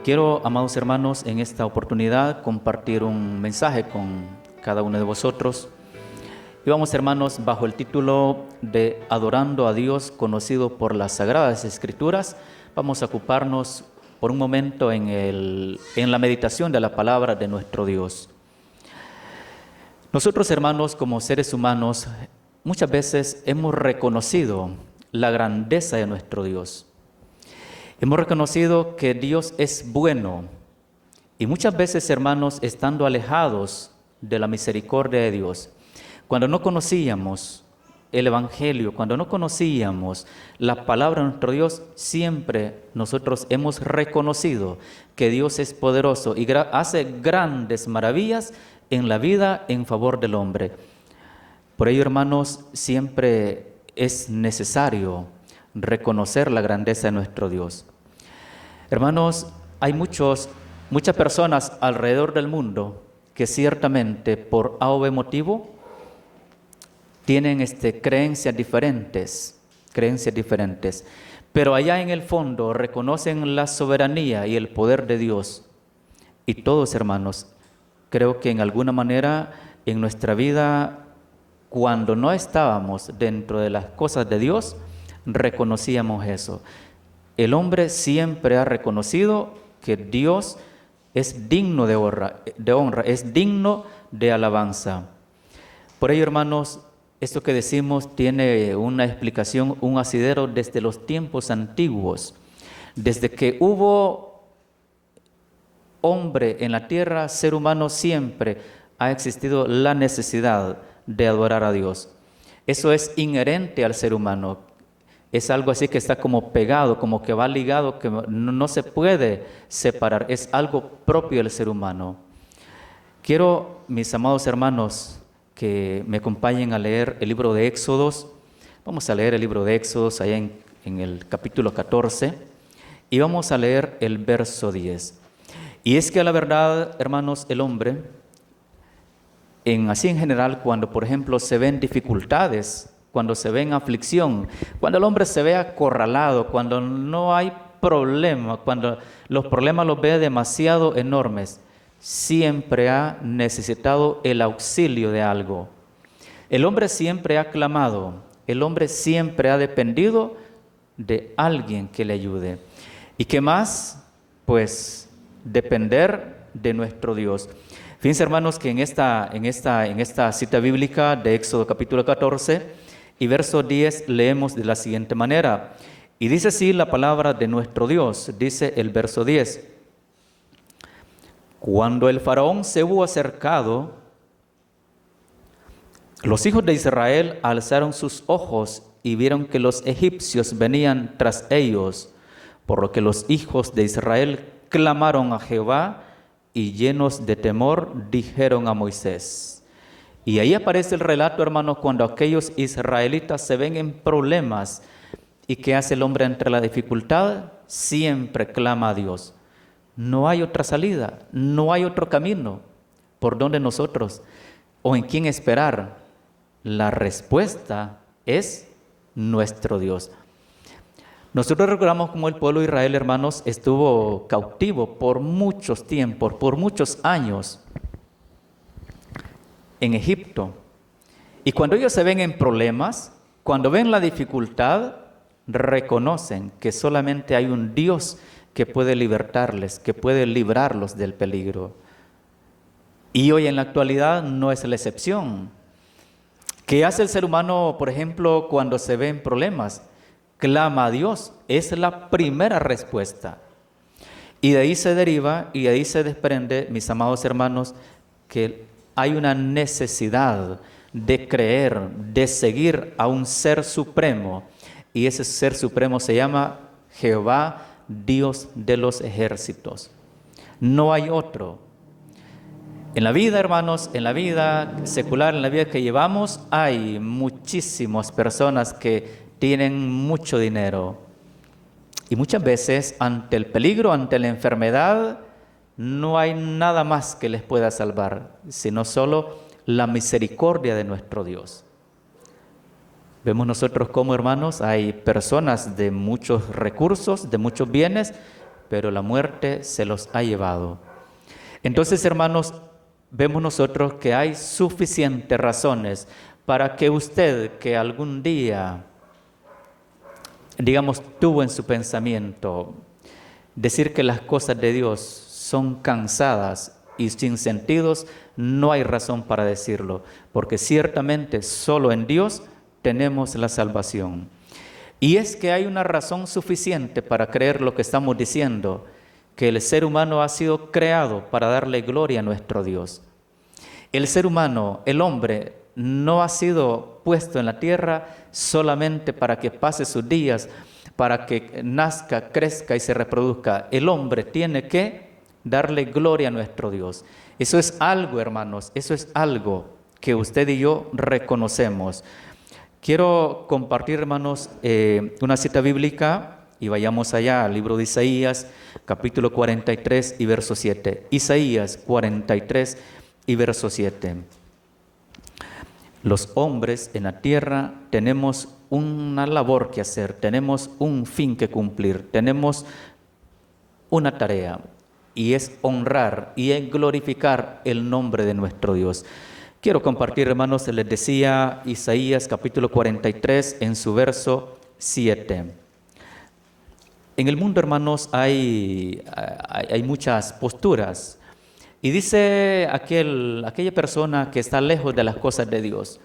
Quiero, amados hermanos, en esta oportunidad compartir un mensaje con cada uno de vosotros. Y vamos, hermanos, bajo el título de Adorando a Dios, conocido por las Sagradas Escrituras. Vamos a ocuparnos por un momento en la meditación de la palabra de nuestro Dios. Nosotros, hermanos, como seres humanos, muchas veces hemos reconocido la grandeza de nuestro Dios. Hemos reconocido que Dios es bueno y muchas veces, hermanos, estando alejados de la misericordia de Dios, cuando no conocíamos el Evangelio, cuando no conocíamos la palabra de nuestro Dios, siempre nosotros hemos reconocido que Dios es poderoso y hace grandes maravillas en la vida en favor del hombre. Por ello, hermanos, siempre es necesario reconocer la grandeza de nuestro Dios. Hermanos, hay muchas personas alrededor del mundo que ciertamente por A o B motivo tienen creencias diferentes, pero allá en el fondo reconocen la soberanía y el poder de Dios. Y todos, hermanos, creo que en alguna manera en nuestra vida, cuando no estábamos dentro de las cosas de Dios, reconocíamos eso. El hombre siempre ha reconocido que Dios es digno de honra, es digno de alabanza. Por ello, hermanos, esto que decimos tiene una explicación, un asidero desde los tiempos antiguos. Desde que hubo hombre en la tierra, ser humano, siempre ha existido la necesidad de adorar a Dios. Eso es inherente al ser humano. Es algo así que está como pegado, como que va ligado, que no se puede separar. Es algo propio del ser humano. Quiero, mis amados hermanos, que me acompañen a leer el libro de Éxodos. Vamos a leer el libro de Éxodos allá en el capítulo 14 y vamos a leer el verso 10. Y es que a la verdad, hermanos, el hombre, así en general, cuando por ejemplo se ven dificultades, cuando se ve en aflicción, cuando el hombre se ve acorralado, cuando no hay problema, cuando los problemas los ve demasiado enormes, siempre ha necesitado el auxilio de algo. El hombre siempre ha clamado, el hombre siempre ha dependido de alguien que le ayude. ¿Y qué más? Pues depender de nuestro Dios. Fíjense, hermanos, que en esta cita bíblica de Éxodo capítulo 14 y verso 10 leemos de la siguiente manera. Y dice así la palabra de nuestro Dios, dice el verso 10. Cuando el faraón se hubo acercado, los hijos de Israel alzaron sus ojos y vieron que los egipcios venían tras ellos, por lo que los hijos de Israel clamaron a Jehová y llenos de temor dijeron a Moisés. Y ahí aparece el relato, hermanos, cuando aquellos israelitas se ven en problemas. ¿Y qué hace el hombre ante la dificultad? Siempre clama a Dios. No hay otra salida, no hay otro camino por donde nosotros o en quién esperar. La respuesta es nuestro Dios. Nosotros recordamos cómo el pueblo de Israel, hermanos, estuvo cautivo por muchos tiempos, por muchos años en Egipto. Y cuando ellos se ven en problemas, cuando ven la dificultad, reconocen que solamente hay un Dios que puede libertarles, que puede librarlos del peligro. Y hoy en la actualidad no es la excepción. ¿Qué hace el ser humano, por ejemplo, cuando se ve en problemas? Clama a Dios, es la primera respuesta. Y de ahí se deriva y de ahí se desprende, mis amados hermanos, que hay una necesidad de creer, de seguir a un ser supremo. Y ese ser supremo se llama Jehová, Dios de los ejércitos. No hay otro. En la vida, hermanos, en la vida secular, en la vida que llevamos, hay muchísimas personas que tienen mucho dinero. Y muchas veces, ante el peligro, ante la enfermedad, no hay nada más que les pueda salvar, sino solo la misericordia de nuestro Dios. Vemos nosotros como, hermanos, hay personas de muchos recursos, de muchos bienes, pero la muerte se los ha llevado. Entonces, hermanos, vemos nosotros que hay suficientes razones para que usted, que algún día, digamos, tuvo en su pensamiento decir que las cosas de Dios son cansadas y sin sentidos, no hay razón para decirlo, porque ciertamente solo en Dios tenemos la salvación. Y es que hay una razón suficiente para creer lo que estamos diciendo, que el ser humano ha sido creado para darle gloria a nuestro Dios. El ser humano, el hombre, no ha sido puesto en la tierra solamente para que pase sus días, para que nazca, crezca y se reproduzca. El hombre tiene que darle gloria a nuestro Dios. Eso es algo, hermanos, eso es algo que usted y yo reconocemos. Quiero compartir, hermanos, una cita bíblica y vayamos allá al libro de Isaías, capítulo 43 y verso 7. Isaías 43 y verso 7. Los hombres en la tierra tenemos una labor que hacer, tenemos un fin que cumplir, tenemos una tarea, y es honrar y es glorificar el nombre de nuestro Dios. Quiero compartir, hermanos, les decía Isaías capítulo 43 en su verso 7. En el mundo, hermanos, hay muchas posturas. Y dice aquella persona que está lejos de las cosas de Dios: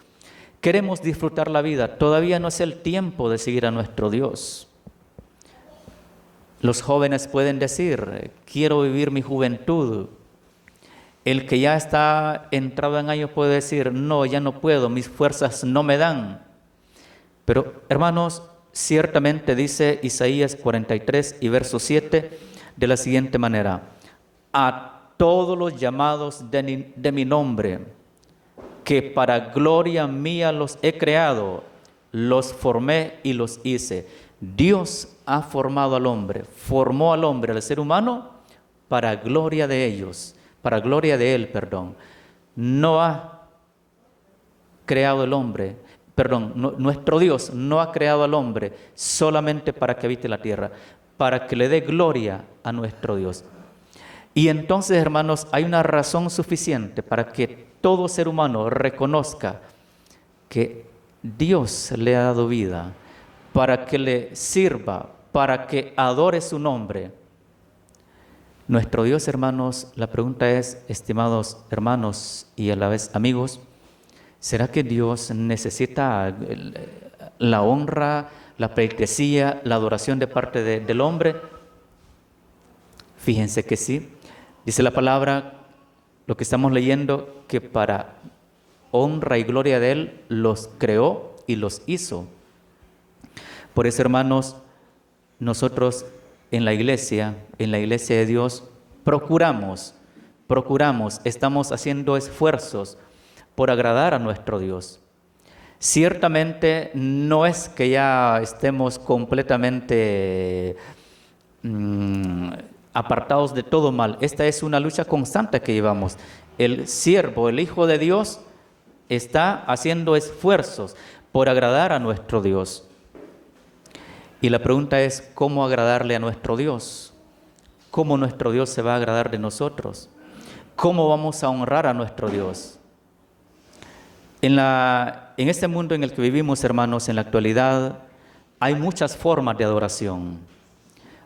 queremos disfrutar la vida, todavía no es el tiempo de seguir a nuestro Dios. Los jóvenes pueden decir: quiero vivir mi juventud. El que ya está entrado en años puede decir: no, ya no puedo, mis fuerzas no me dan. Pero, hermanos, ciertamente dice Isaías 43 y verso 7 de la siguiente manera: a todos los llamados de mi nombre, que para gloria mía los he creado, los formé y los hice. Dios ha formado al hombre, formó al hombre, al ser humano, para gloria de ellos, para gloria de él, perdón. No ha creado el hombre, nuestro Dios no ha creado al hombre solamente para que habite la tierra, para que le dé gloria a nuestro Dios. Y entonces, hermanos, hay una razón suficiente para que todo ser humano reconozca que Dios le ha dado vida, para que le sirva, para que adore su nombre. Nuestro Dios, hermanos, la pregunta es, estimados hermanos y a la vez amigos, ¿será que Dios necesita la honra, la pleitesía, la adoración de parte del hombre? Fíjense que sí. Dice la palabra, lo que estamos leyendo, que para honra y gloria de Él los creó y los hizo. Por eso, hermanos, nosotros en la iglesia de Dios, procuramos, estamos haciendo esfuerzos por agradar a nuestro Dios. Ciertamente no es que ya estemos completamente apartados de todo mal. Esta es una lucha constante que llevamos. El siervo, el Hijo de Dios, está haciendo esfuerzos por agradar a nuestro Dios. Y la pregunta es, ¿cómo agradarle a nuestro Dios? ¿Cómo nuestro Dios se va a agradar de nosotros? ¿Cómo vamos a honrar a nuestro Dios? En este mundo en el que vivimos, hermanos, en la actualidad, hay muchas formas de adoración.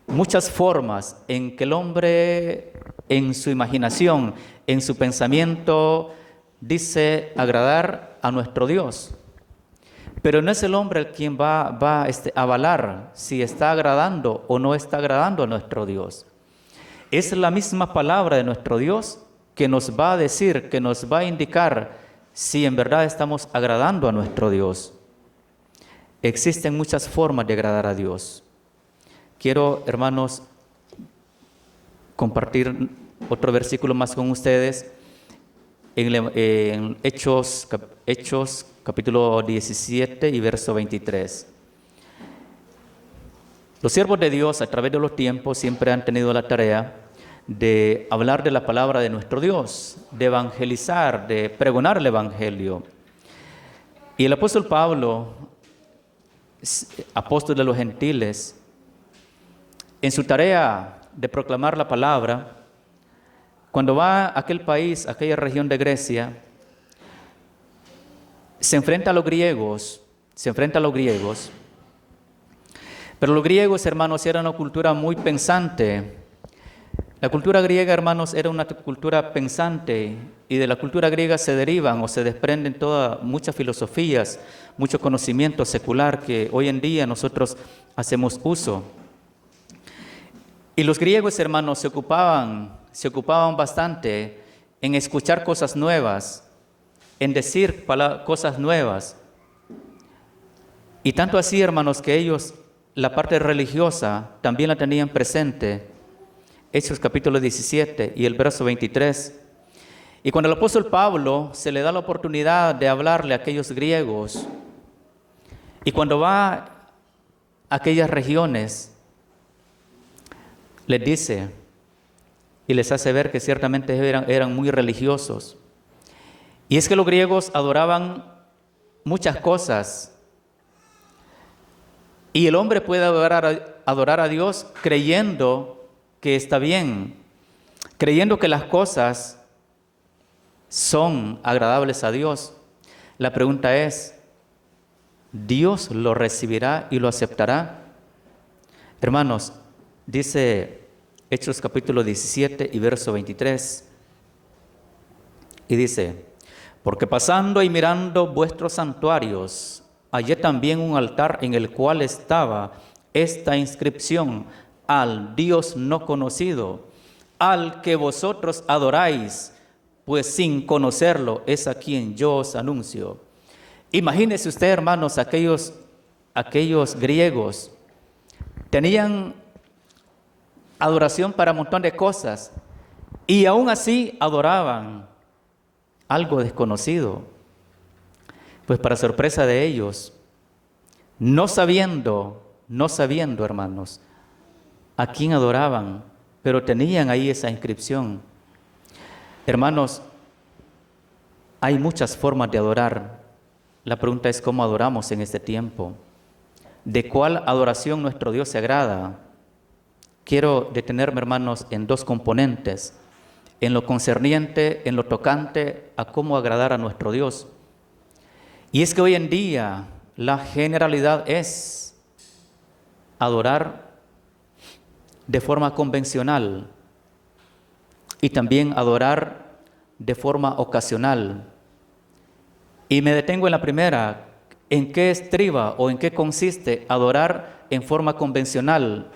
Muchas formas en que el hombre, en su imaginación, en su pensamiento, dice agradar a nuestro Dios. Pero no es el hombre el quien va a avalar si está agradando o no está agradando a nuestro Dios. Es la misma palabra de nuestro Dios que nos va a decir, que nos va a indicar si en verdad estamos agradando a nuestro Dios. Existen muchas formas de agradar a Dios. Quiero, hermanos, compartir otro versículo más con ustedes en Hechos capítulo 17 y verso 23. Los siervos de Dios a través de los tiempos siempre han tenido la tarea de hablar de la palabra de nuestro Dios, de evangelizar, de pregonar el evangelio. Y el apóstol Pablo, apóstol de los gentiles, en su tarea de proclamar la palabra, cuando va a aquel país, a aquella región de Grecia, se enfrenta a los griegos, pero los griegos, hermanos, eran una cultura muy pensante. La cultura griega, hermanos, era una cultura pensante, y de la cultura griega se derivan o se desprenden muchas filosofías, mucho conocimiento secular que hoy en día nosotros hacemos uso. Y los griegos, hermanos, se ocupaban bastante en escuchar cosas nuevas, en decir cosas nuevas. Y tanto así, hermanos, que ellos la parte religiosa también la tenían presente. Hechos capítulo 17 y el verso 23. Y cuando el apóstol Pablo se le da la oportunidad de hablarle a aquellos griegos, y cuando va a aquellas regiones, les dice y les hace ver que ciertamente eran muy religiosos. Y es que los griegos adoraban muchas cosas. Y el hombre puede adorar a Dios creyendo que está bien, creyendo que las cosas son agradables a Dios. La pregunta es, ¿Dios lo recibirá y lo aceptará? Hermanos, dice Hechos capítulo 17 y verso 23, y dice: porque pasando y mirando vuestros santuarios, hallé también un altar en el cual estaba esta inscripción: al Dios no conocido, al que vosotros adoráis, pues sin conocerlo es a quien yo os anuncio. Imagínese usted, hermanos, aquellos griegos tenían adoración para un montón de cosas, y aún así adoraban algo desconocido. Pues para sorpresa de ellos, no sabiendo, hermanos, a quién adoraban, pero tenían ahí esa inscripción. Hermanos, hay muchas formas de adorar. La pregunta es cómo adoramos en este tiempo. ¿De cuál adoración nuestro Dios se agrada? Quiero detenerme, hermanos, en dos componentes: en lo concerniente, en lo tocante a cómo agradar a nuestro Dios. Y es que hoy en día la generalidad es adorar de forma convencional y también adorar de forma ocasional. Y me detengo en la primera. ¿En qué estriba o en qué consiste adorar en forma convencional?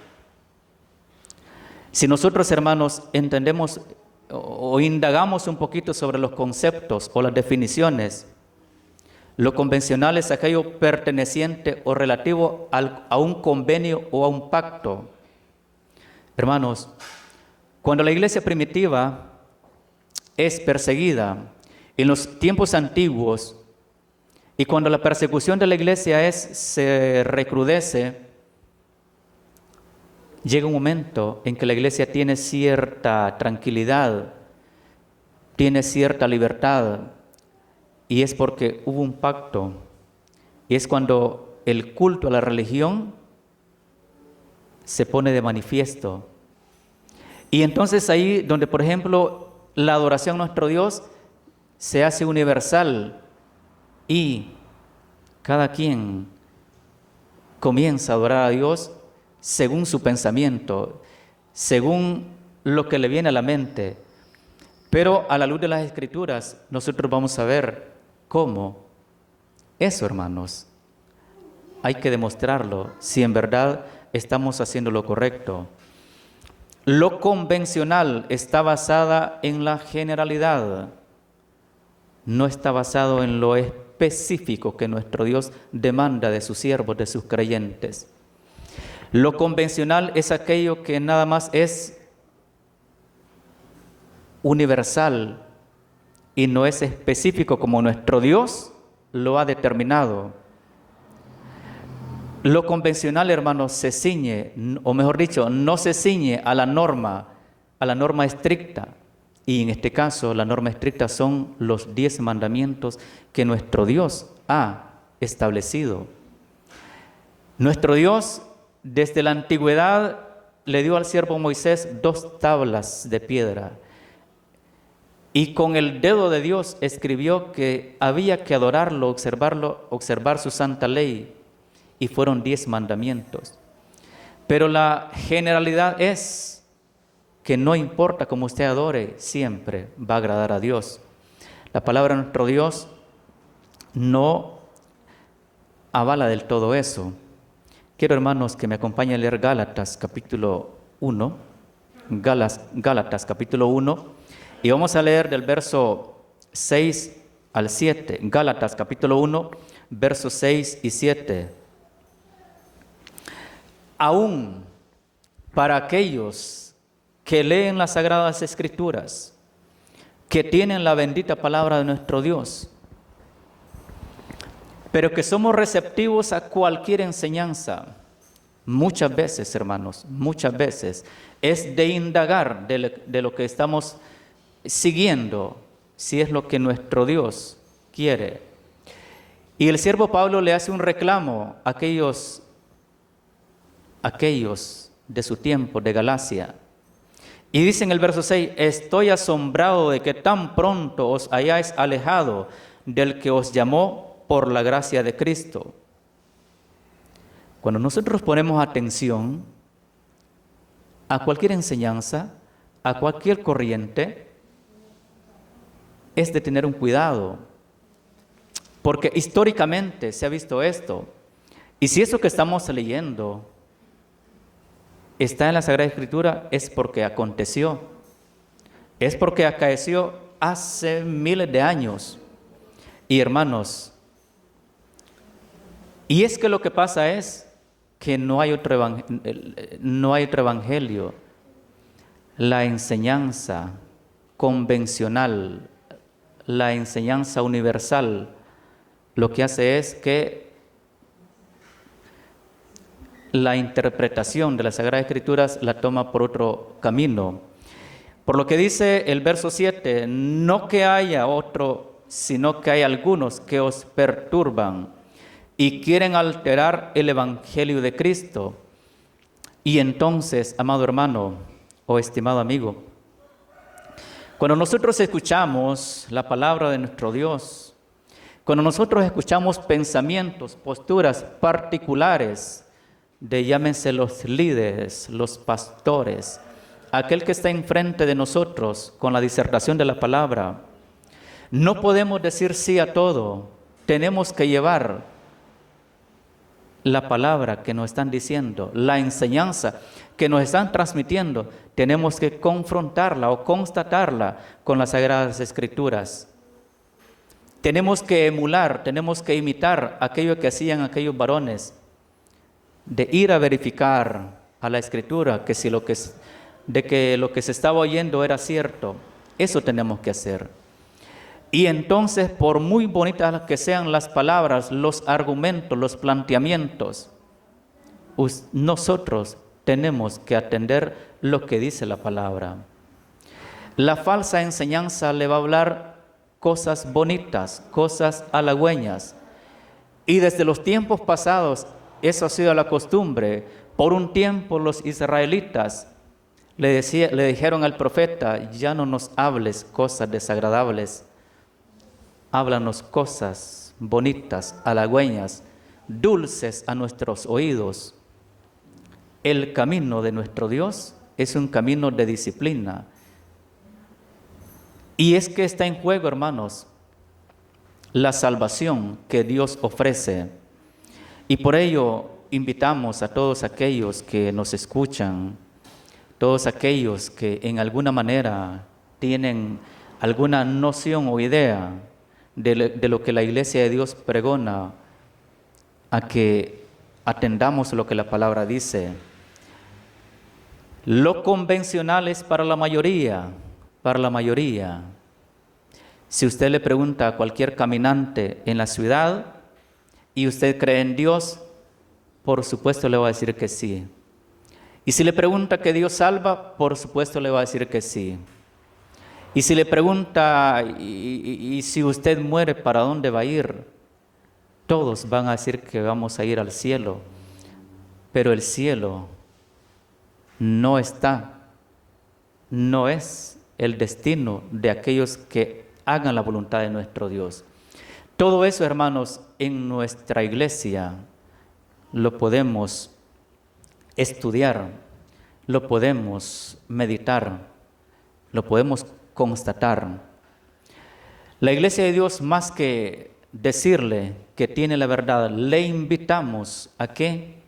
Si nosotros, hermanos, entendemos o indagamos un poquito sobre los conceptos o las definiciones, lo convencional es aquello perteneciente o relativo a un convenio o a un pacto. Hermanos, cuando la iglesia primitiva es perseguida en los tiempos antiguos, y cuando la persecución de la iglesia se recrudece, llega un momento en que la iglesia tiene cierta tranquilidad, tiene cierta libertad, y es porque hubo un pacto. Y es cuando el culto a la religión se pone de manifiesto. Y entonces ahí donde, por ejemplo, la adoración a nuestro Dios se hace universal y cada quien comienza a adorar a Dios según su pensamiento, según lo que le viene a la mente. Pero a la luz de las Escrituras, nosotros vamos a ver cómo eso, hermanos, hay que demostrarlo si en verdad estamos haciendo lo correcto. Lo convencional está basada en la generalidad, no está basado en lo específico que nuestro Dios demanda de sus siervos, de sus creyentes. Lo convencional es aquello que nada más es universal y no es específico como nuestro Dios lo ha determinado. Lo convencional, hermanos, se ciñe, o mejor dicho, no se ciñe a la norma estricta. Y en este caso, la norma estricta son los 10 mandamientos que nuestro Dios ha establecido. Nuestro Dios, desde la antigüedad, le dio al siervo Moisés 2 tablas de piedra y con el dedo de Dios escribió que había que adorarlo, observar su santa ley, y fueron 10 mandamientos. Pero la generalidad es que no importa cómo usted adore, siempre va a agradar a Dios. La palabra de nuestro Dios no avala del todo eso. Quiero, hermanos, que me acompañen a leer Gálatas capítulo 1, Gálatas capítulo 1, y vamos a leer del verso 6 al 7, Gálatas capítulo 1, versos 6 y 7. Aún para aquellos que leen las Sagradas Escrituras, que tienen la bendita palabra de nuestro Dios, pero que somos receptivos a cualquier enseñanza, muchas veces, hermanos, muchas veces, es de indagar de lo que estamos siguiendo, si es lo que nuestro Dios quiere. Y el siervo Pablo le hace un reclamo a aquellos de su tiempo, de Galacia. Y dice en el verso 6, estoy asombrado de que tan pronto os hayáis alejado del que os llamó por la gracia de Cristo. Cuando nosotros ponemos atención a cualquier enseñanza, a cualquier corriente, es de tener un cuidado, porque históricamente se ha visto esto. Y si eso que estamos leyendo está en la Sagrada Escritura, es porque aconteció, es porque acaeció hace miles de años. Y hermanos, y es que lo que pasa es que no hay otro evangelio. La enseñanza convencional, la enseñanza universal, lo que hace es que la interpretación de las Sagradas Escrituras la toma por otro camino. Por lo que dice el verso 7, no que haya otro, sino que hay algunos que os perturban y quieren alterar el Evangelio de Cristo. Y entonces, amado hermano o estimado amigo, cuando nosotros escuchamos la palabra de nuestro Dios, cuando nosotros escuchamos pensamientos, posturas particulares de, llámense, los líderes, los pastores, aquel que está enfrente de nosotros con la disertación de la palabra, no podemos decir sí a todo. Tenemos que llevar la palabra que nos están diciendo, la enseñanza que nos están transmitiendo, tenemos que confrontarla o constatarla con las Sagradas Escrituras. Tenemos que emular, tenemos que imitar aquello que hacían aquellos varones, de ir a verificar a la Escritura que que lo que se estaba oyendo era cierto. Eso tenemos que hacer. Y entonces, por muy bonitas que sean las palabras, los argumentos, los planteamientos, nosotros tenemos que atender lo que dice la palabra. La falsa enseñanza le va a hablar cosas bonitas, cosas halagüeñas. Y desde los tiempos pasados, eso ha sido la costumbre. Por un tiempo los israelitas le dijeron al profeta, ya no nos hables cosas desagradables, háblanos cosas bonitas, halagüeñas, dulces a nuestros oídos. El camino de nuestro Dios es un camino de disciplina. Y es que está en juego, hermanos, la salvación que Dios ofrece. Y por ello invitamos a todos aquellos que nos escuchan, todos aquellos que en alguna manera tienen alguna noción o idea de lo que la Iglesia de Dios pregona, a que atendamos lo que la palabra dice. Lo convencional es para la mayoría, para la mayoría. Si usted le pregunta a cualquier caminante en la ciudad y usted cree en Dios, por supuesto le va a decir que sí. Y si le pregunta que Dios salva, por supuesto le va a decir que sí. Y si le pregunta, y si usted muere, ¿para dónde va a ir? Todos van a decir que vamos a ir al cielo. Pero el cielo no es el destino de aquellos que hagan la voluntad de nuestro Dios. Todo eso, hermanos, en nuestra iglesia lo podemos estudiar, lo podemos meditar, lo podemos constatar. La iglesia de Dios, más que decirle que tiene la verdad, le invitamos a que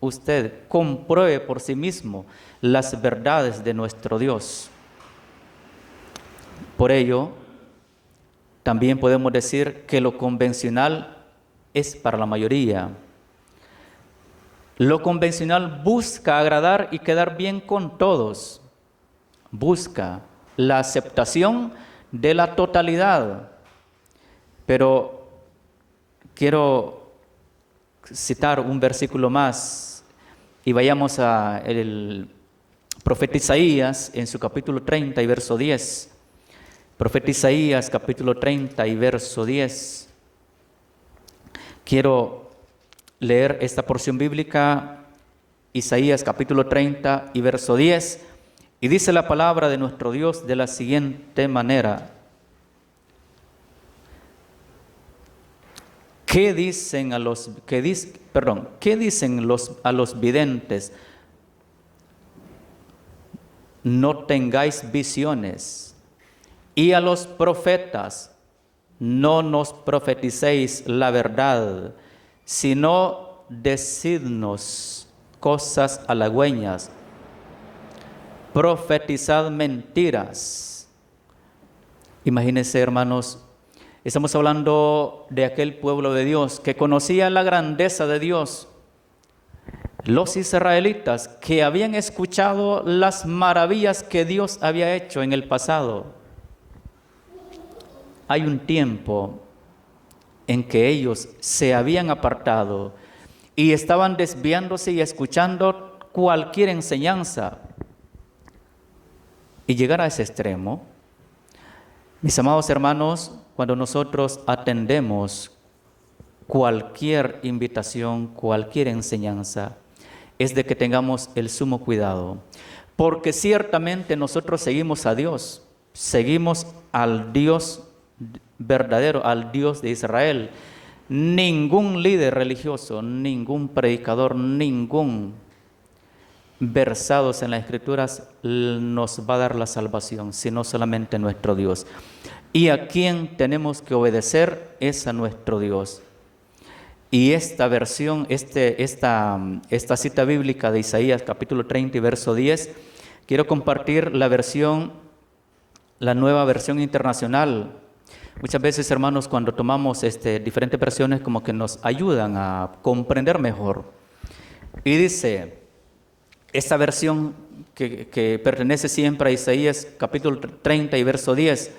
usted compruebe por sí mismo las verdades de nuestro Dios. Por ello, también podemos decir que lo convencional es para la mayoría. Lo convencional busca agradar y quedar bien con todos. Busca la aceptación de la totalidad. Pero quiero citar un versículo más y vayamos a el profeta Isaías en su capítulo 30 y verso 10. Profeta Isaías, capítulo 30 y verso 10. Quiero leer esta porción bíblica, Isaías, capítulo 30 y verso 10. Y dice la palabra de nuestro Dios de la siguiente manera. ¿Qué dicen a los videntes? No tengáis visiones. Y a los profetas, no nos profeticéis la verdad, sino decidnos cosas halagüeñas, profetizad mentiras. Imagínense, hermanos, estamos hablando de aquel pueblo de Dios que conocía la grandeza de Dios. Los israelitas que habían escuchado las maravillas que Dios había hecho en el pasado. Hay un tiempo en que ellos se habían apartado y estaban desviándose y escuchando cualquier enseñanza. Y llegar a ese extremo, mis amados hermanos, cuando nosotros atendemos cualquier invitación, cualquier enseñanza, es de que tengamos el sumo cuidado, porque ciertamente nosotros seguimos a Dios, seguimos al Dios verdadero, al Dios de Israel. Ningún líder religioso, ningún predicador, ningún versados en las Escrituras nos va a dar la salvación, sino solamente nuestro Dios. Y a quien tenemos que obedecer es a nuestro Dios. Y esta versión, esta cita bíblica de Isaías capítulo 30 y verso 10, quiero compartir la nueva versión internacional. Muchas veces, hermanos, cuando tomamos diferentes versiones, como que nos ayudan a comprender mejor. Y dice, esta versión que pertenece siempre a Isaías capítulo 30 y verso 10,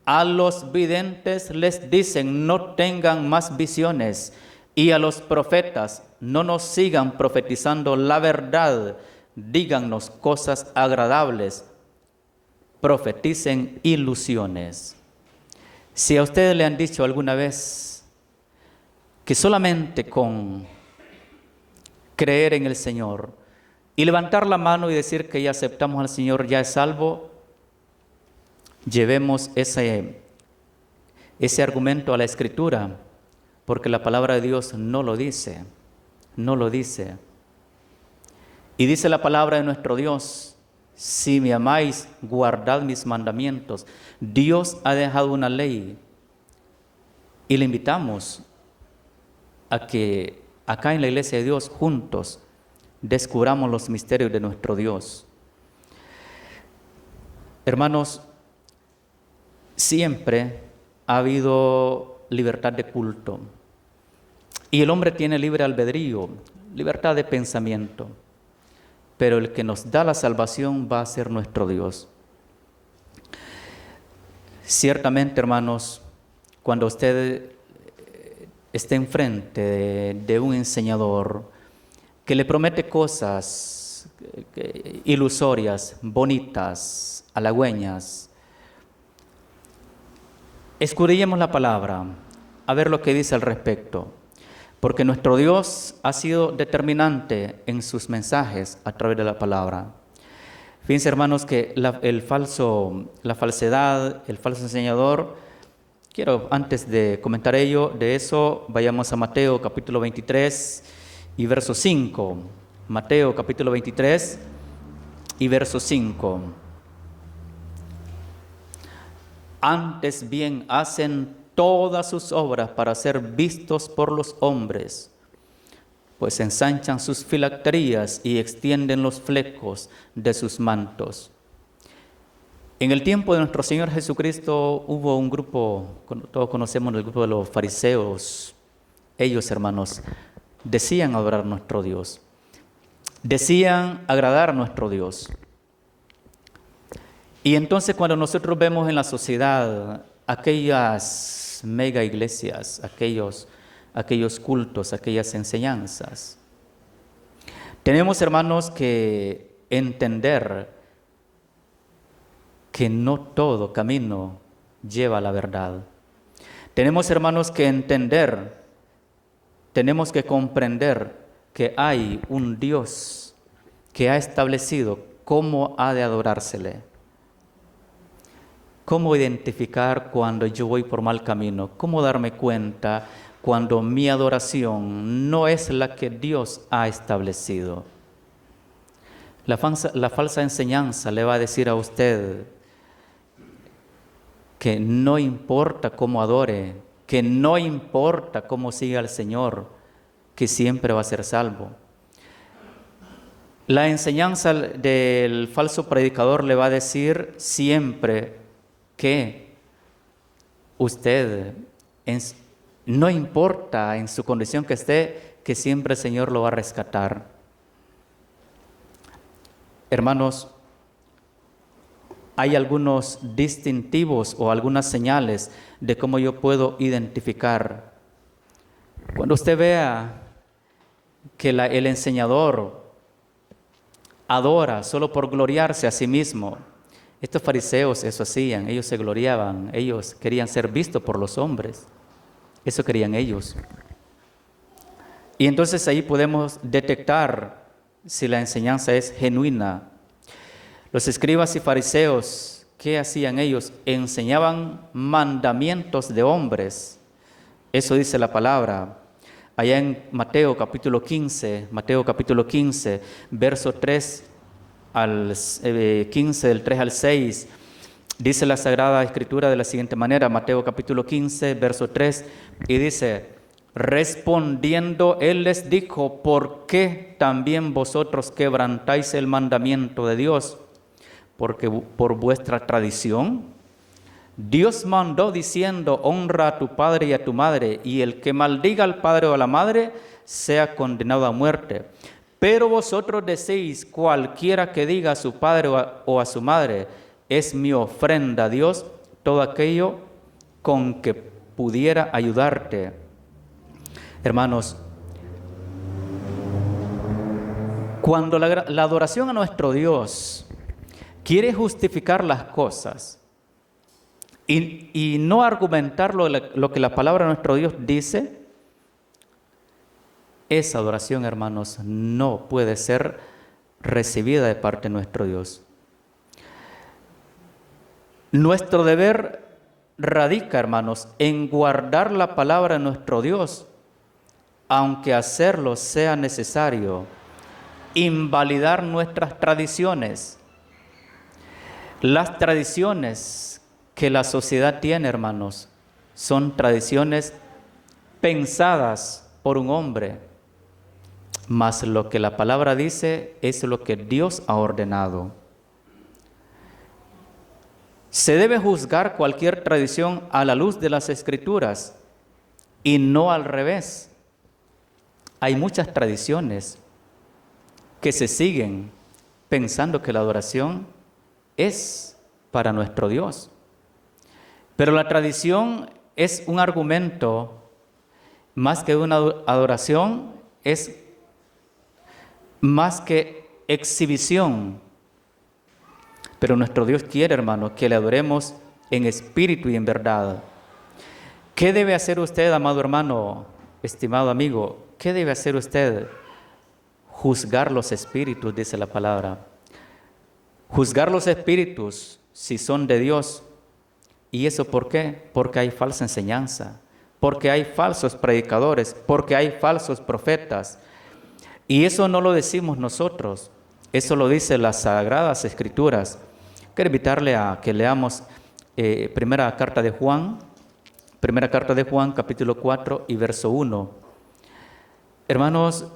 a los videntes les dicen, no tengan más visiones, y a los profetas, no nos sigan profetizando la verdad, díganos cosas agradables, profeticen ilusiones. Si a ustedes le han dicho alguna vez que solamente con creer en el Señor y levantar la mano y decir que ya aceptamos al Señor, ya es salvo, llevemos ese argumento a la Escritura, porque la palabra de Dios no lo dice, no lo dice. Y dice la palabra de nuestro Dios, si me amáis, guardad mis mandamientos. Dios ha dejado una ley y le invitamos a que acá en la iglesia de Dios juntos descubramos los misterios de nuestro Dios. Hermanos, siempre ha habido libertad de culto y el hombre tiene libre albedrío, libertad de pensamiento. Pero el que nos da la salvación va a ser nuestro Dios. Ciertamente, hermanos, cuando usted esté enfrente de un enseñador que le promete cosas ilusorias, bonitas, halagüeñas, escudriñemos la palabra, a ver lo que dice al respecto. porque nuestro Dios ha sido determinante en sus mensajes a través de la palabra. Fíjense, hermanos, que la falsedad, el falso enseñador, antes de comentar de eso, vayamos a Mateo capítulo 23 y verso 5. Mateo capítulo 23 y verso 5. Antes bien hacen todas sus obras para ser vistos por los hombres, pues ensanchan sus filacterías y extienden los flecos de sus mantos. En el tiempo de nuestro Señor Jesucristo hubo un grupo, todos conocemos el grupo de los fariseos. Ellos, hermanos, decían adorar a nuestro Dios, decían agradar a nuestro Dios. Y entonces cuando nosotros vemos en la sociedad aquellas mega iglesias, aquellos cultos, aquellas enseñanzas, tenemos, hermanos, que entender que no todo camino lleva a la verdad. Tenemos, hermanos, que entender, tenemos que comprender que hay un Dios que ha establecido cómo ha de adorársele. ¿Cómo identificar cuando yo voy por mal camino? ¿Cómo darme cuenta cuando mi adoración no es la que Dios ha establecido? La falsa enseñanza le va a decir a usted que no importa cómo adore, que no importa cómo siga al Señor, que siempre va a ser salvo. La enseñanza del falso predicador le va a decir siempre que usted, no importa en su condición que esté, que siempre el Señor lo va a rescatar. Hermanos, hay algunos distintivos o algunas señales de cómo yo puedo identificar. Cuando usted vea que el enseñador adora solo por gloriarse a sí mismo. Estos fariseos eso hacían, ellos se gloriaban, ellos querían ser vistos por los hombres, eso querían ellos. Y entonces ahí podemos detectar si la enseñanza es genuina. Los escribas y fariseos, ¿qué hacían ellos? Enseñaban mandamientos de hombres, eso dice la palabra. Allá en Mateo capítulo 15, verso 3 al 15, del 3 al 6, dice la Sagrada Escritura de la siguiente manera, Mateo capítulo 15, verso 3, y dice: respondiendo él les dijo: ¿por qué también vosotros quebrantáis el mandamiento de Dios? Porque por vuestra tradición, Dios mandó diciendo: honra a tu padre y a tu madre, y el que maldiga al padre o a la madre sea condenado a muerte. Pero vosotros decís: cualquiera que diga a su padre o a su madre, es mi ofrenda a Dios, todo aquello con que pudiera ayudarte. Hermanos, cuando la adoración a nuestro Dios quiere justificar las cosas y no argumentar lo que la palabra de nuestro Dios dice, esa adoración, hermanos, no puede ser recibida de parte de nuestro Dios. Nuestro deber radica, hermanos, en guardar la palabra de nuestro Dios, aunque hacerlo sea necesario, invalidar nuestras tradiciones. Las tradiciones que la sociedad tiene, hermanos, son tradiciones pensadas por un hombre, mas lo que la palabra dice es lo que Dios ha ordenado. Se debe juzgar cualquier tradición a la luz de las Escrituras y no al revés. Hay muchas tradiciones que se siguen pensando que la adoración es para nuestro Dios. Pero la tradición es un argumento, más que una adoración, es más que exhibición. Pero nuestro Dios quiere, hermano, que le adoremos en espíritu y en verdad. ¿Qué debe hacer usted, amado hermano, estimado amigo, ¿qué debe hacer usted? Juzgar los espíritus, dice la palabra. Juzgar los espíritus si son de Dios. ¿Y eso por qué? Porque hay falsa enseñanza, porque hay falsos predicadores, porque hay falsos profetas. Y eso no lo decimos nosotros, eso lo dice las Sagradas Escrituras. Quiero invitarle a que leamos primera carta de Juan, capítulo 4 y verso 1. Hermanos,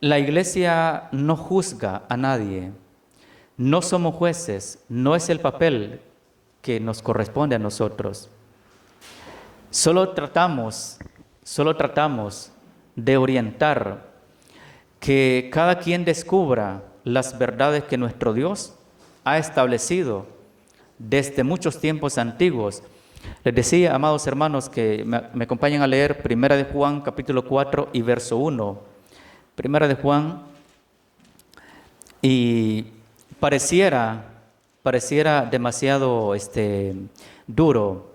la iglesia no juzga a nadie, no somos jueces, no es el papel que nos corresponde a nosotros. Solo tratamos de orientar, que cada quien descubra las verdades que nuestro Dios ha establecido desde muchos tiempos antiguos. Les decía, amados hermanos, que me acompañen a leer Primera de Juan, capítulo 4 y verso 1. Primera de Juan, y pareciera demasiado duro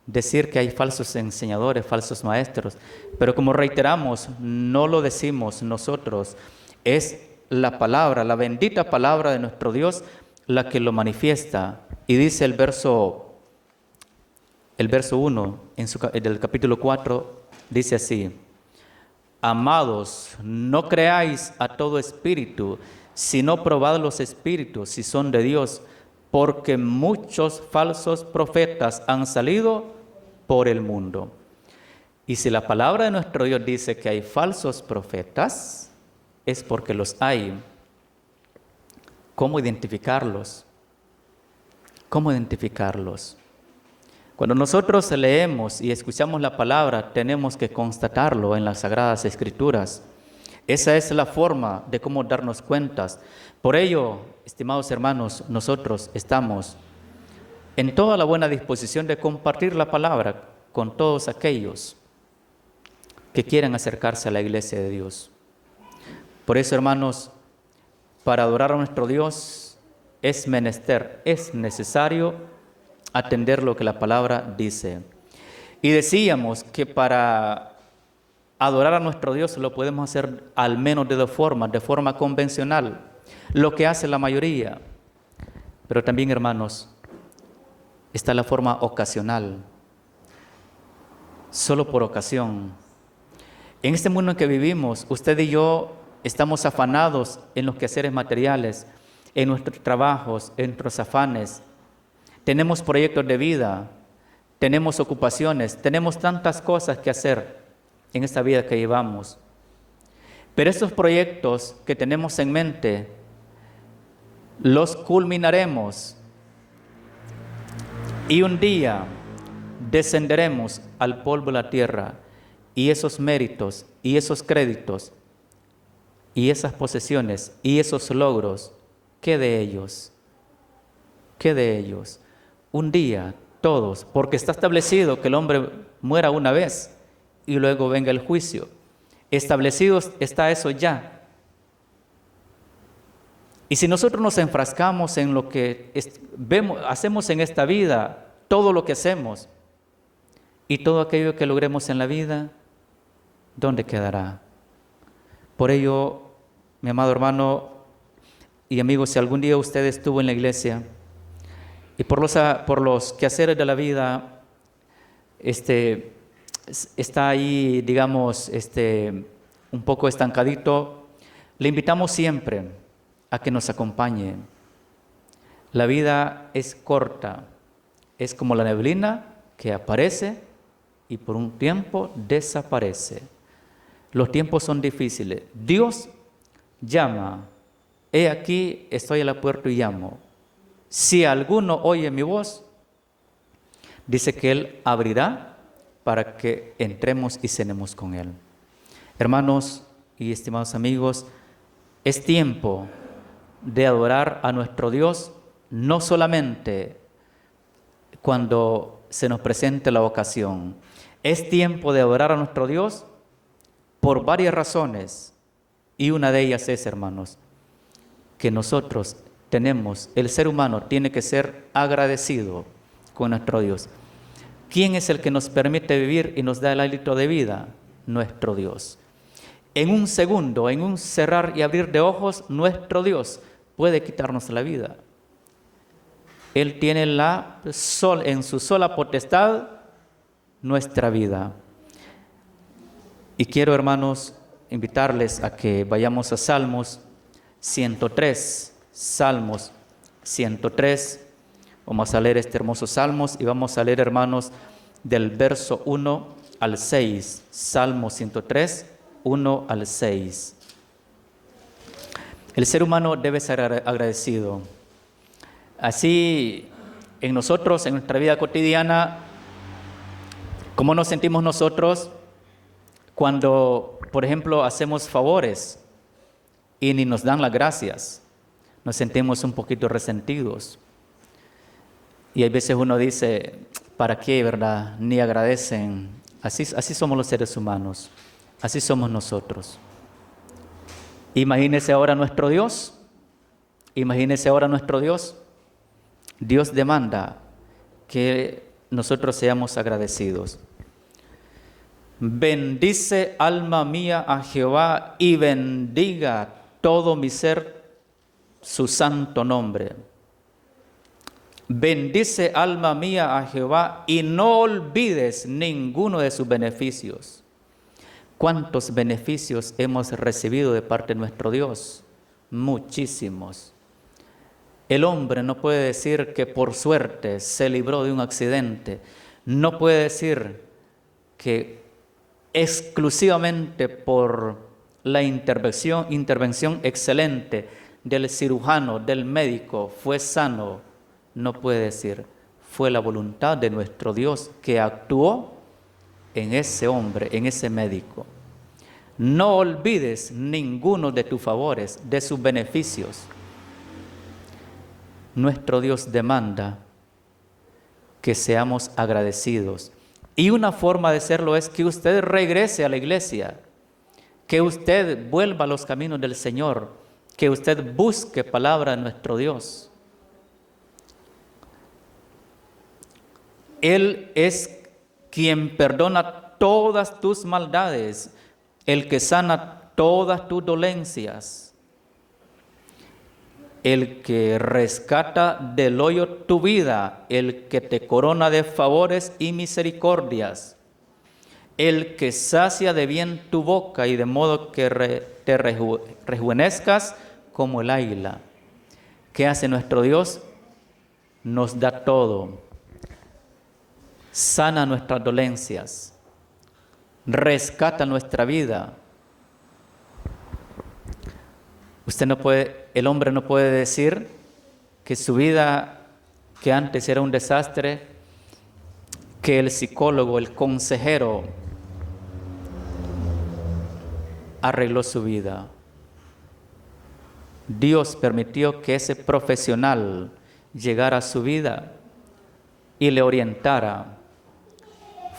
decir que hay falsos enseñadores, falsos maestros, pero como reiteramos, no lo decimos nosotros, es la palabra, la bendita palabra de nuestro Dios la que lo manifiesta. Y dice el verso 1 del capítulo 4, dice así: amados, no creáis a todo espíritu, sino probad los espíritus si son de Dios, porque muchos falsos profetas han salido por el mundo. Y si la palabra de nuestro Dios dice que hay falsos profetas, es porque los hay. ¿Cómo identificarlos? ¿Cómo identificarlos? Cuando nosotros leemos y escuchamos la palabra, tenemos que constatarlo en las Sagradas Escrituras. Esa es la forma de cómo darnos cuentas. Por ello, estimados hermanos, nosotros estamos en toda la buena disposición de compartir la palabra con todos aquellos que quieran acercarse a la iglesia de Dios. Por eso, hermanos, para adorar a nuestro Dios es necesario atender lo que la palabra dice. Y decíamos que para adorar a nuestro Dios lo podemos hacer al menos de dos formas, de forma convencional, lo que hace la mayoría. Pero también, hermanos, está la forma ocasional, solo por ocasión. En este mundo en que vivimos, usted y yo estamos afanados en los quehaceres materiales, en nuestros trabajos, en nuestros afanes. Tenemos proyectos de vida, tenemos ocupaciones, tenemos tantas cosas que hacer en esta vida que llevamos. Pero estos proyectos que tenemos en mente, los culminaremos y un día descenderemos al polvo de la tierra, y esos méritos y esos créditos y esas posesiones y esos logros, ¿qué de ellos? ¿Qué de ellos? Un día todos, porque está establecido que el hombre muera una vez y luego venga el juicio. Establecido está eso ya. Y si nosotros nos enfrascamos en lo que hacemos en esta vida, todo lo que hacemos y todo aquello que logremos en la vida, ¿dónde quedará? Por ello, mi amado hermano y amigo, si algún día usted estuvo en la iglesia y por los quehaceres de la vida está ahí, digamos, un poco estancadito, le invitamos siempre a que nos acompañe. La vida es corta, es como la neblina que aparece y por un tiempo desaparece. Los tiempos son difíciles. Dios llama. He aquí, estoy a la puerta y llamo. Si alguno oye mi voz, dice que Él abrirá para que entremos y cenemos con Él. Hermanos y estimados amigos, es tiempo de adorar a nuestro Dios, no solamente cuando se nos presente la ocasión. Es tiempo de adorar a nuestro Dios por varias razones, y una de ellas es, hermanos, que nosotros el ser humano tiene que ser agradecido con nuestro Dios. ¿Quién es el que nos permite vivir y nos da el hálito de vida? nuestro Dios. En un segundo, en un cerrar y abrir de ojos, nuestro Dios puede quitarnos la vida. Él tiene en su sola potestad nuestra vida. Y quiero, hermanos, invitarles a que vayamos a Salmos 103. Salmos 103. Vamos a leer este hermoso Salmos y vamos a leer, hermanos, del verso 1 al 6. Salmo 103, 1 al 6. El ser humano debe ser agradecido. Así, en nosotros, en nuestra vida cotidiana, ¿cómo nos sentimos nosotros cuando, por ejemplo, hacemos favores y ni nos dan las gracias? Nos sentimos un poquito resentidos. Y hay veces uno dice, ¿para qué, verdad? Ni agradecen. Así somos los seres humanos. Así somos nosotros. Imagínese ahora nuestro Dios. Imagínese ahora nuestro Dios. Dios demanda que nosotros seamos agradecidos. Bendice, alma mía, a Jehová, y bendiga todo mi ser su santo nombre. Bendice, alma mía, a Jehová, y no olvides ninguno de sus beneficios. ¿Cuántos beneficios hemos recibido de parte de nuestro Dios? Muchísimos. El hombre no puede decir que por suerte se libró de un accidente. No puede decir que exclusivamente por la intervención excelente del cirujano, del médico, fue sano. No puede decir, fue la voluntad de nuestro Dios que actuó en ese hombre, en ese médico. No olvides ninguno de tus favores, de sus beneficios. Nuestro Dios demanda que seamos agradecidos. Y una forma de serlo es que usted regrese a la iglesia, que usted vuelva a los caminos del Señor, que usted busque palabra de nuestro Dios. Él es quien perdona todas tus maldades, el que sana todas tus dolencias, el que rescata del hoyo tu vida, el que te corona de favores y misericordias, el que sacia de bien tu boca y de modo que te rejuvenezcas como el águila. ¿Qué hace nuestro Dios? Nos da todo. Sana nuestras dolencias, rescata nuestra vida. El hombre no puede decir que su vida, que antes era un desastre, que el psicólogo, el consejero, arregló su vida. Dios permitió que ese profesional llegara a su vida y le orientara.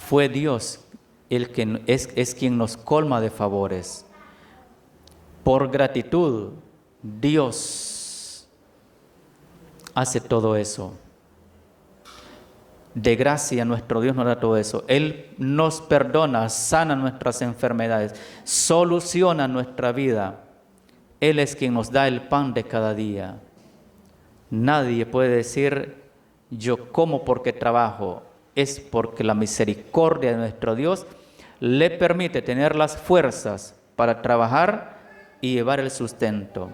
Fue Dios el que es quien nos colma de favores. Por gratitud, Dios hace todo eso. De gracia, nuestro Dios nos da todo eso. Él nos perdona, sana nuestras enfermedades, soluciona nuestra vida. Él es quien nos da el pan de cada día. Nadie puede decir, yo como porque trabajo. Es porque la misericordia de nuestro Dios le permite tener las fuerzas para trabajar y llevar el sustento.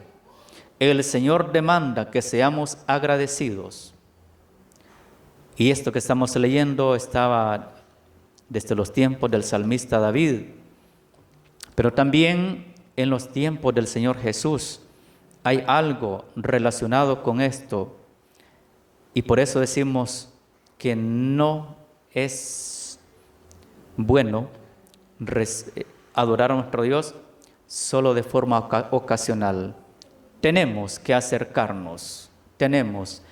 El Señor demanda que seamos agradecidos. Y esto que estamos leyendo estaba desde los tiempos del salmista David, pero también en los tiempos del Señor Jesús hay algo relacionado con esto. Y por eso decimos que no es bueno adorar a nuestro Dios solo de forma ocasional. Tenemos que acercarnos, tenemos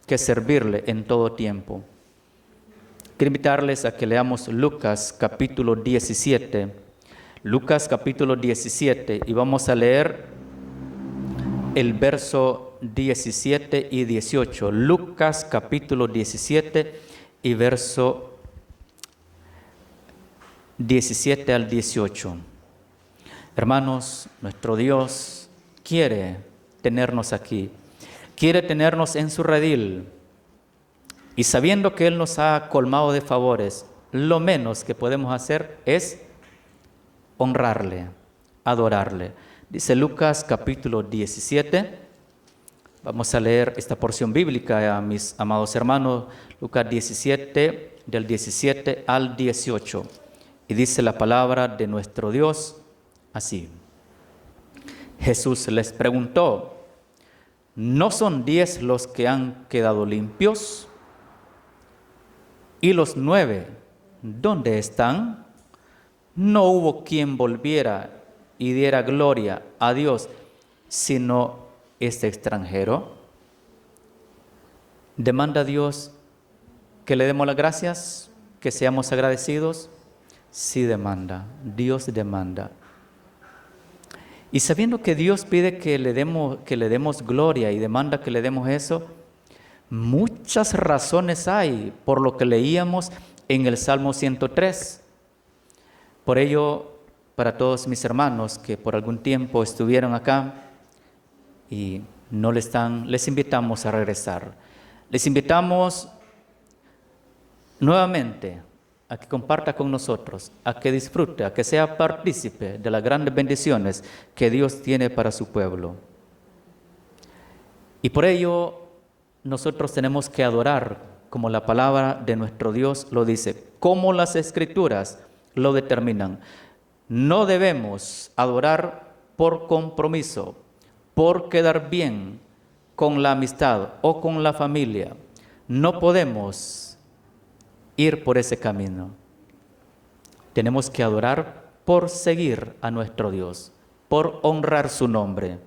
que servirle en todo tiempo. Quiero invitarles a que leamos Lucas capítulo 17. Lucas capítulo 17 y vamos a leer el verso 17 y 18. Lucas capítulo 17 y verso 17 al 18. Hermanos, nuestro Dios quiere tenernos aquí, quiere tenernos en su redil, y sabiendo que Él nos ha colmado de favores, lo menos que podemos hacer es honrarle, adorarle. Dice Lucas capítulo 17, vamos a leer esta porción bíblica, mis amados hermanos, Lucas 17, del 17 al 18, y dice la palabra de nuestro Dios así. Jesús les preguntó: ¿no son 10 los que han quedado limpios? ¿Y los 9, dónde están? No hubo quien volviera y diera gloria a Dios, sino este extranjero. ¿Demanda Dios que le demos las gracias, que seamos agradecidos? Sí demanda, Dios demanda. Y sabiendo que Dios pide que le demos gloria y demanda que le demos eso, muchas razones hay por lo que leíamos en el Salmo 103. Por ello, para todos mis hermanos que por algún tiempo estuvieron acá y no les invitamos a regresar. Les invitamos nuevamente a que comparta con nosotros, a que disfrute, a que sea partícipe de las grandes bendiciones que Dios tiene para su pueblo. Y por ello, nosotros tenemos que adorar como la palabra de nuestro Dios lo dice, como las Escrituras lo determinan. No debemos adorar por compromiso, por quedar bien con la amistad o con la familia. No podemos ir por ese camino. Tenemos que adorar por seguir a nuestro Dios, por honrar su nombre.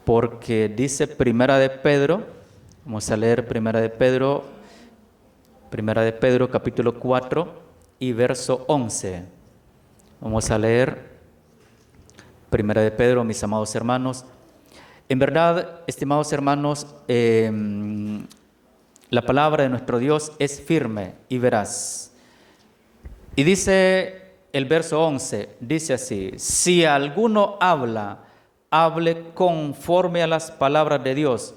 Porque dice Primera de Pedro, vamos a leer Primera de Pedro capítulo 4 y verso 11. Vamos a leer Primera de Pedro, mis amados hermanos. En verdad, estimados hermanos, la palabra de nuestro Dios es firme y veraz. Y dice el verso 11, dice así: si alguno habla, hable conforme a las palabras de Dios.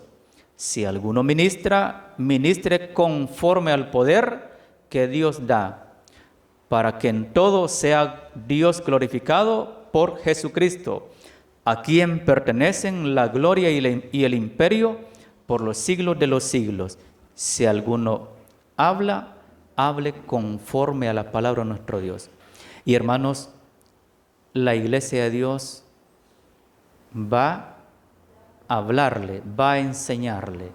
Si alguno ministra, ministre conforme al poder que Dios da, para que en todo sea Dios glorificado por Jesucristo, a quien pertenecen la gloria y el imperio por los siglos de los siglos. Si alguno habla, hable conforme a la palabra de nuestro Dios. Y hermanos, la iglesia de Dios va a hablarle, va a enseñarle.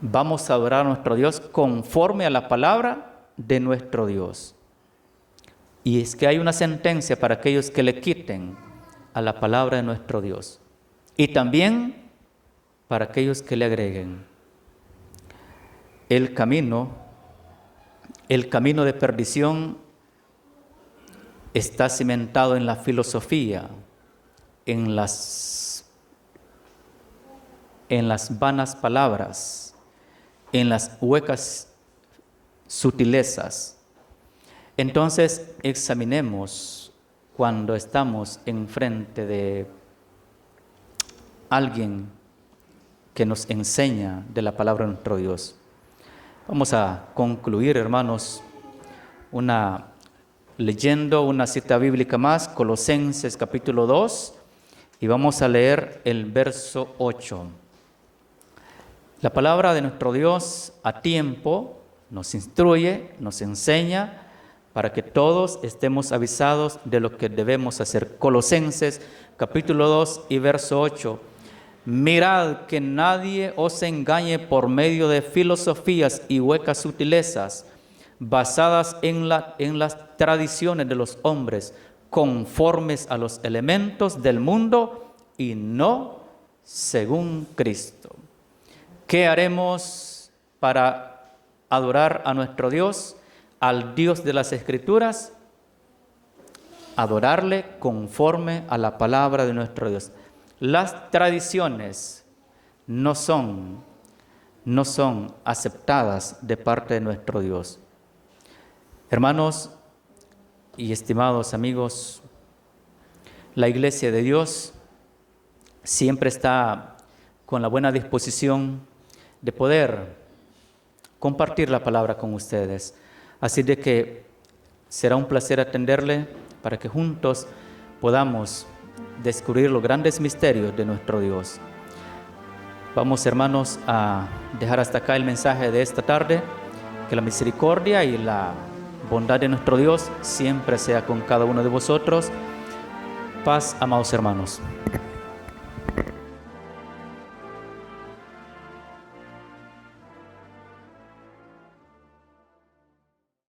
Vamos a adorar a nuestro Dios conforme a la palabra de nuestro Dios. Y es que hay una sentencia para aquellos que le quiten a la palabra de nuestro Dios. Y también para aquellos que le agreguen. El camino de perdición está cimentado en la filosofía, en las vanas palabras, en las huecas sutilezas. Entonces, examinemos cuando estamos enfrente de alguien que nos enseña de la palabra de nuestro Dios. Vamos a concluir, hermanos, leyendo una cita bíblica más, Colosenses capítulo 2, y vamos a leer el verso 8. La palabra de nuestro Dios a tiempo nos instruye, nos enseña, para que todos estemos avisados de lo que debemos hacer. Colosenses capítulo 2 y verso 8. Mirad que nadie os engañe por medio de filosofías y huecas sutilezas, basadas en las tradiciones de los hombres, conformes a los elementos del mundo y no según Cristo. ¿Qué haremos para adorar a nuestro Dios, al Dios de las Escrituras? Adorarle conforme a la palabra de nuestro Dios. Las tradiciones no son aceptadas de parte de nuestro Dios. Hermanos y estimados amigos, la Iglesia de Dios siempre está con la buena disposición de poder compartir la palabra con ustedes. Así de que será un placer atenderle para que juntos podamos descubrir los grandes misterios de nuestro Dios. Vamos, hermanos, a dejar hasta acá el mensaje de esta tarde. Que la misericordia y la bondad de nuestro Dios siempre sea con cada uno de vosotros. Paz, amados hermanos.